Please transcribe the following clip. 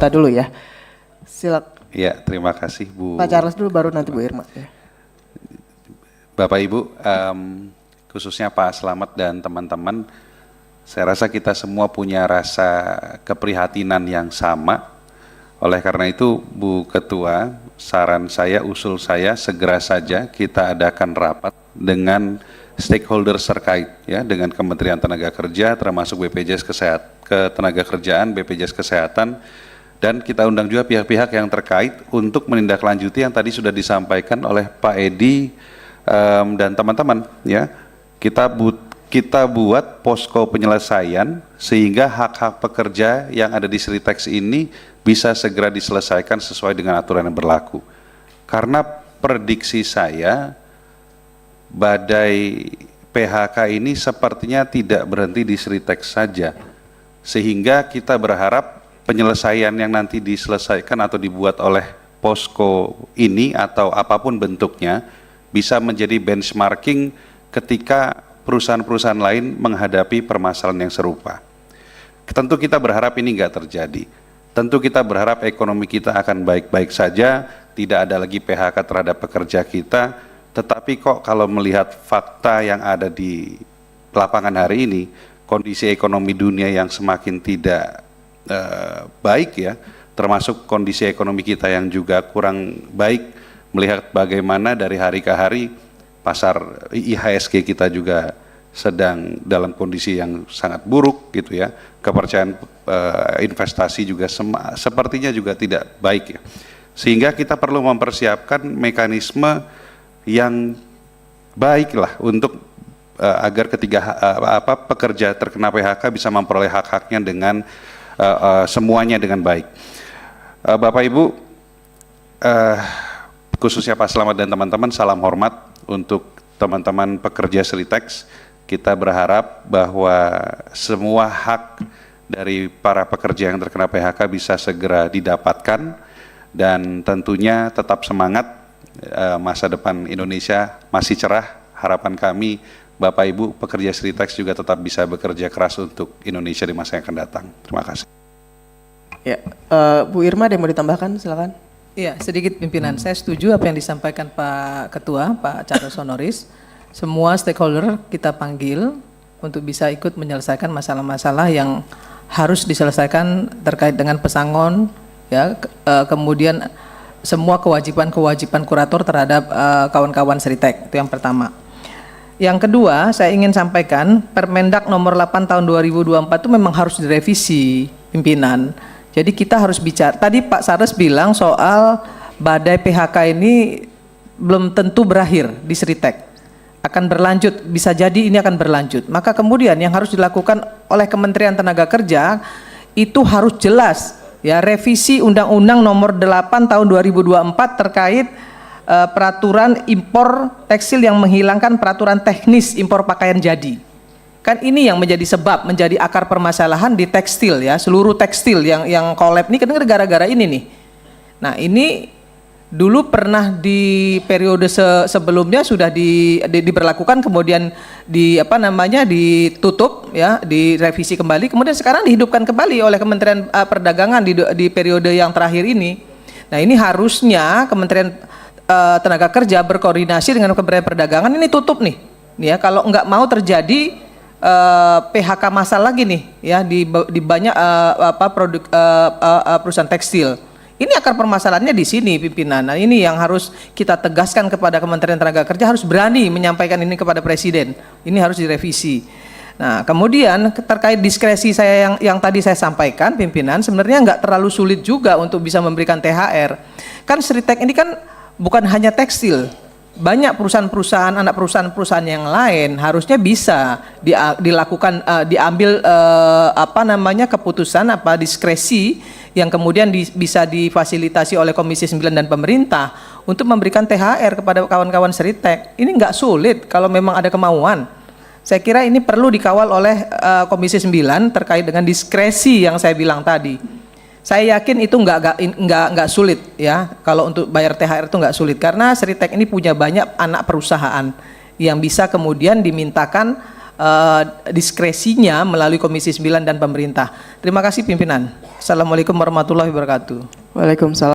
kita dulu ya. Ya, terima kasih Bu. Pak Charles dulu, baru nanti Bu Irma. Ya. Bapak Ibu, khususnya Pak Slamet dan teman-teman, saya rasa kita semua punya rasa keprihatinan yang sama. Oleh karena itu, Bu Ketua, saran saya, usul saya, segera saja kita adakan rapat dengan stakeholders terkait, ya, dengan Kementerian Tenaga Kerja, termasuk BPJS Ketenagakerjaan, BPJS Kesehatan, dan kita undang juga pihak-pihak yang terkait untuk menindaklanjuti yang tadi sudah disampaikan oleh Pak Edi dan teman-teman, ya. Kita buat posko penyelesaian sehingga hak-hak pekerja yang ada di Sritex ini bisa segera diselesaikan sesuai dengan aturan yang berlaku. Karena prediksi saya, badai PHK ini sepertinya tidak berhenti di Sritex saja, sehingga kita berharap penyelesaian yang nanti diselesaikan atau dibuat oleh posko ini atau apapun bentuknya bisa menjadi benchmarking ketika perusahaan-perusahaan lain menghadapi permasalahan yang serupa. Tentu kita berharap ini enggak terjadi. Tentu kita berharap ekonomi kita akan baik-baik saja, tidak ada lagi PHK terhadap pekerja kita, tetapi kok kalau melihat fakta yang ada di lapangan hari ini, kondisi ekonomi dunia yang semakin tidak baik, ya, termasuk kondisi ekonomi kita yang juga kurang baik, melihat bagaimana dari hari ke hari pasar IHSG kita juga sedang dalam kondisi yang sangat buruk gitu, ya, kepercayaan investasi juga sepertinya juga tidak baik, ya, sehingga kita perlu mempersiapkan mekanisme yang baik lah untuk agar pekerja terkena PHK bisa memperoleh hak-haknya dengan semuanya dengan baik. Bapak Ibu, khususnya Pak Slamet dan teman-teman, salam hormat untuk teman-teman pekerja Sritex. Kita berharap bahwa semua hak dari para pekerja yang terkena PHK bisa segera didapatkan, dan tentunya tetap semangat, masa depan Indonesia masih cerah. Harapan kami Bapak Ibu pekerja Sritex juga tetap bisa bekerja keras untuk Indonesia di masa yang akan datang. Terima kasih. Ya, Bu Irma ada yang mau ditambahkan, silakan. Iya, sedikit pimpinan. Saya setuju apa yang disampaikan Pak Ketua, Pak Charles Honoris. Semua stakeholder kita panggil untuk bisa ikut menyelesaikan masalah-masalah yang harus diselesaikan terkait dengan pesangon, ya, kemudian semua kewajiban-kewajiban kurator terhadap kawan-kawan Sritex, itu yang pertama. Yang kedua, saya ingin sampaikan Permendak nomor 8 tahun 2024 itu memang harus direvisi, pimpinan. Jadi kita harus bicara, tadi Pak Sares bilang soal badai PHK ini belum tentu berakhir di Sritex, akan berlanjut, bisa jadi ini akan berlanjut. Maka kemudian yang harus dilakukan oleh Kementerian Tenaga Kerja itu harus jelas, ya, revisi Undang-Undang nomor 8 tahun 2024 terkait peraturan impor tekstil yang menghilangkan peraturan teknis impor pakaian jadi. Kan ini yang menjadi sebab, menjadi akar permasalahan di tekstil, ya, seluruh tekstil yang collab ini kan gara-gara ini nih. Nah, ini dulu pernah di periode sebelumnya sudah diberlakukan, kemudian ditutup, ya, direvisi kembali, kemudian sekarang dihidupkan kembali oleh Kementerian Perdagangan di periode yang terakhir ini. Nah, ini harusnya Kementerian Tenaga Kerja berkoordinasi dengan Kementerian Perdagangan, ini tutup nih, ya, kalau nggak mau terjadi PHK massal lagi nih, ya, di banyak produk perusahaan tekstil. Ini akar permasalahannya di sini, pimpinan. Nah, ini yang harus kita tegaskan kepada Kementerian Tenaga Kerja, harus berani menyampaikan ini kepada Presiden. Ini harus direvisi. Nah, kemudian terkait diskresi saya yang tadi saya sampaikan, pimpinan, sebenarnya nggak terlalu sulit juga untuk bisa memberikan THR. Kan Sritex ini kan bukan hanya tekstil, banyak perusahaan-perusahaan, anak perusahaan-perusahaan yang lain harusnya bisa dilakukan, diambil keputusan diskresi yang kemudian bisa difasilitasi oleh Komisi 9 dan pemerintah untuk memberikan THR kepada kawan-kawan Sritex. Ini nggak sulit kalau memang ada kemauan. Saya kira ini perlu dikawal oleh Komisi 9 terkait dengan diskresi yang saya bilang tadi. Saya yakin itu nggak sulit, ya, kalau untuk bayar THR itu nggak sulit, karena Sritex ini punya banyak anak perusahaan yang bisa kemudian dimintakan diskresinya melalui Komisi 9 dan pemerintah. Terima kasih pimpinan. Assalamualaikum warahmatullahi wabarakatuh. Waalaikumsalam.